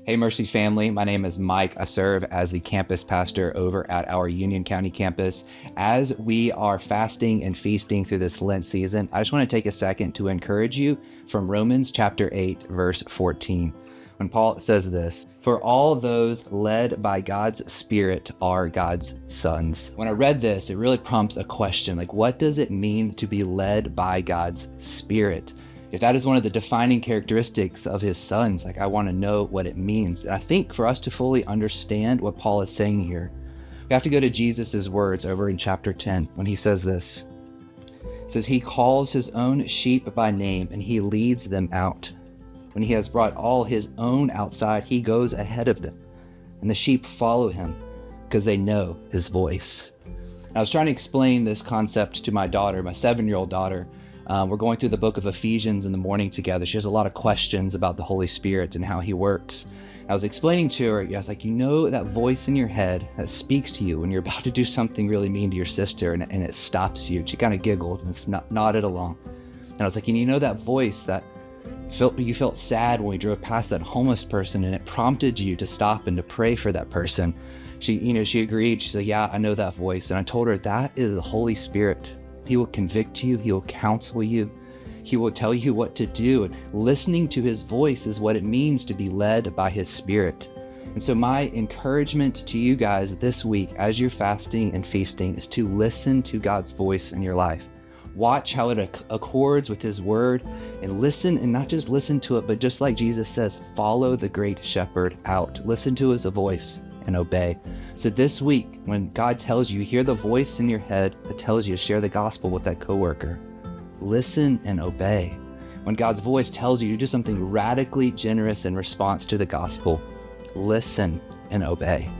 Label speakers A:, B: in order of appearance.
A: Hey, Mercy family. My name is Mike. I serve as the campus pastor over at our Union County campus. As we are fasting and feasting through this Lent season, I just want to take a second to encourage you from Romans chapter 8, verse 14. When Paul says this, "For all those led by God's Spirit are God's sons." When I read this, it really prompts a question, like, what does it mean to be led by God's Spirit? If that is one of the defining characteristics of his sons, like, I want to know what it means. And I think for us to fully understand what Paul is saying here, we have to go to Jesus' words over in chapter 10 when he says this. It says, "He calls his own sheep by name and he leads them out. When he has brought all his own outside, he goes ahead of them, and the sheep follow him because they know his voice." And I was trying to explain this concept to my daughter, my 7-year-old daughter. We're going through the book of Ephesians in the morning together. She has a lot of questions about the Holy Spirit and how he works. I was explaining to her, I was like, that voice in your head that speaks to you when you're about to do something really mean to your sister and it stops you. She kind of giggled and nodded along. And I was like, that voice that you felt sad when we drove past that homeless person and it prompted you to stop and to pray for that person. She agreed. She said, "Yeah, I know that voice." And I told her that is the Holy Spirit. He will convict you. He will counsel you. He will tell you what to do. And listening to his voice is what it means to be led by his Spirit. And so my encouragement to you guys this week, as you're fasting and feasting, is to listen to God's voice in your life. Watch how it accords with his word, and listen, and not just listen to it, but just like Jesus says, follow the great shepherd out. Listen to his voice and obey. So this week, when God tells you, hear the voice in your head that tells you to share the gospel with that coworker, listen and obey. When God's voice tells you to do something radically generous in response to the gospel, listen and obey.